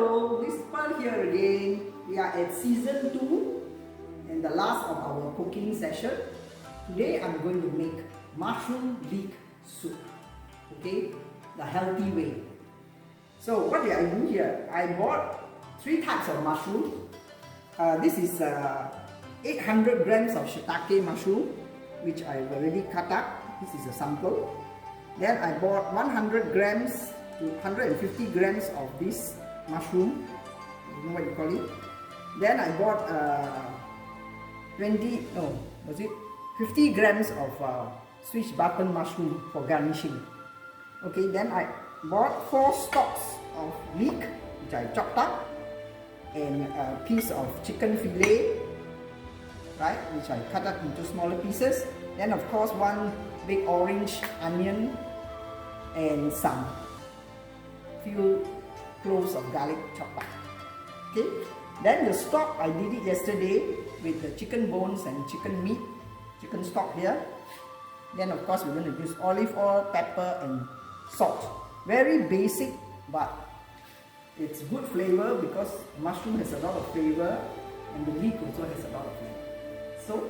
Hello, this is Pearl here again. We are at season 2 and the last of our cooking session. Today I'm going to make mushroom leek soup. Okay, the healthy way. So what did I do here? I bought 3 types of mushroom. This is 800 grams of Shitake mushroom, which I've already cut up. This is a sample. Then I bought 100 grams to 150 grams of this mushroom. You know what you call it. Then I bought 50 grams of Swiss button mushroom for garnishing. Okay, then I bought 4 stalks of leek, which I chopped up, and a piece of chicken fillet, right, which I cut up into smaller pieces. Then of course 1 big orange onion and some few cloves of garlic chopped up. Okay, then the stock I did it yesterday with the chicken bones and chicken meat, chicken stock here. Then of course we're going to use olive oil, pepper and salt. Very basic, but it's good flavor because mushroom has a lot of flavor and the leek also has a lot of flavor. So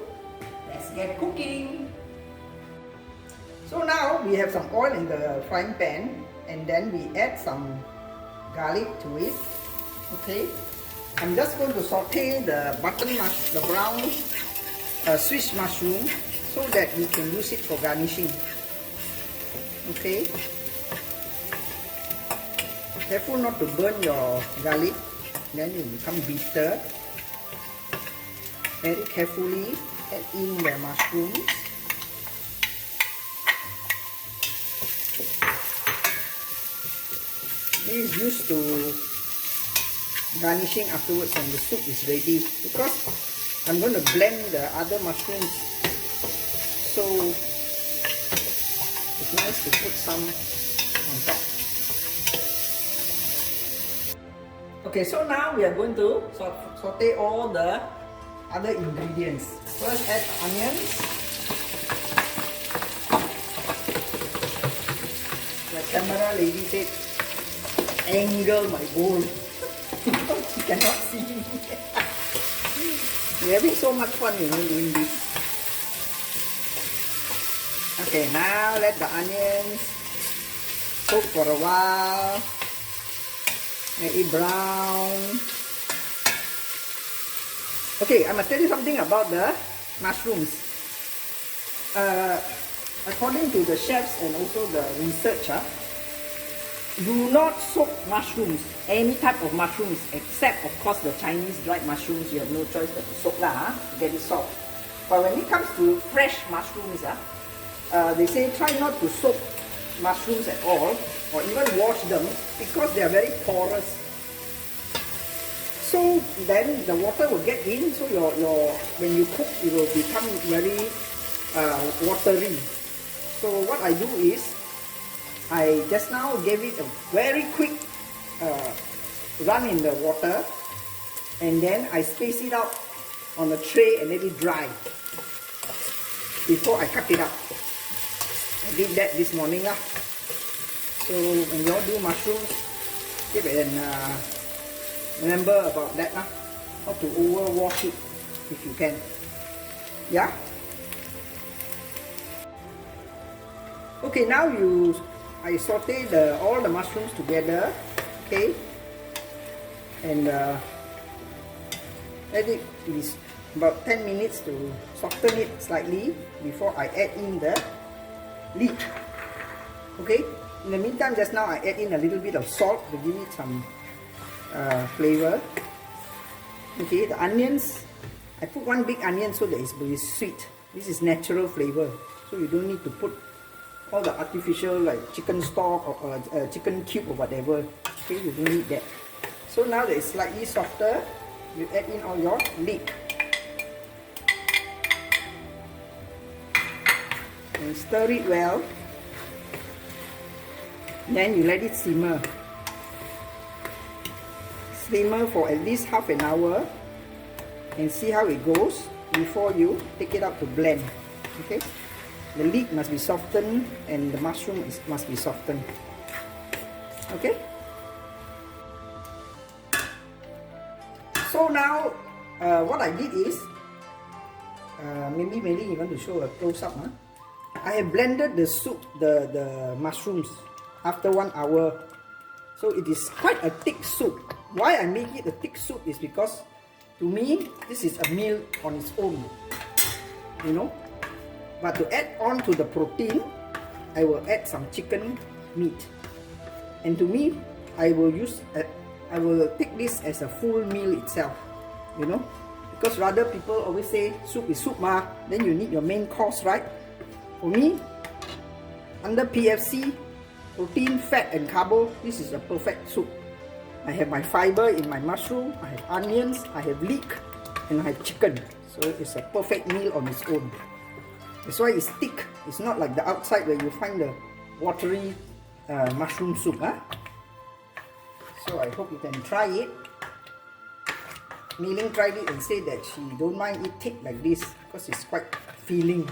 let's get cooking. So now we have some oil in the frying pan and then we add some garlic to it. Okay, I'm just going to saute the brown Swiss mushroom so that we can use it for garnishing. Okay, careful not to burn your garlic, then it will become bitter. Very carefully add in the mushrooms. This is used to garnishing afterwards when the soup is ready, because I'm going to blend the other mushrooms, so it's nice to put some on top. Okay, so now we are going to saute all the other ingredients. First add onions. The camera lady said, angle my bowl because she cannot see me. We're having so much fun, you know, doing this. Okay, now let the onions cook for a while. Make it brown. Okay, I must tell you something about the mushrooms. According to the chefs and also the researcher, do not soak mushrooms, any type of mushrooms, except of course the Chinese dried mushrooms. You have no choice but to soak to get it soft. But when it comes to fresh mushrooms, they say try not to soak mushrooms at all, or even wash them, because they are very porous. So then the water will get in, so when you cook it will become very watery. So what I do is, I just now gave it a very quick run in the water, and then I space it out on a tray and let it dry before I cut it up. I did that this morning lah. So when you all do mushrooms, keep it and remember about that lah. How to overwash it if you can. Yeah. Okay, now I saute all the mushrooms together, okay, and let it be about 10 minutes to soften it slightly before I add in the leek. Okay, in the meantime, just now I add in a little bit of salt to give it some flavor. Okay, the onions, I put 1 big onion so that it's very sweet. This is natural flavor, so you don't need to put all the artificial like chicken stock or chicken cube or whatever. Okay, you don't need that. So now that it's slightly softer, you add in all your leek and stir it well. Then you let it simmer. Simmer for at least half an hour and see how it goes before you take it out to blend. Okay. The leek must be softened and the mushroom must be softened. Okay. So now, what I did is, maybe you want to show a close-up. Huh? I have blended the soup, the mushrooms after 1 hour. So it is quite a thick soup. Why I make it a thick soup is because, to me, this is a meal on its own. You know? But to add on to the protein, I will add some chicken meat. And to me, I will take this as a full meal itself. You know? Because rather people always say soup is soup ma, then you need your main course, right? For me, under PFC, protein, fat and carbo, this is a perfect soup. I have my fiber in my mushroom, I have onions, I have leek, and I have chicken. So it's a perfect meal on its own. That's why it's thick. It's not like the outside where you find the watery mushroom soup. Huh? So I hope you can try it. Mei Ling tried it and said that she don't mind it thick like this because it's quite filling.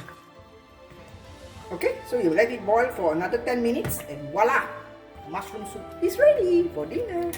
Okay, so you let it boil for another 10 minutes and voila! Mushroom soup is ready for dinner.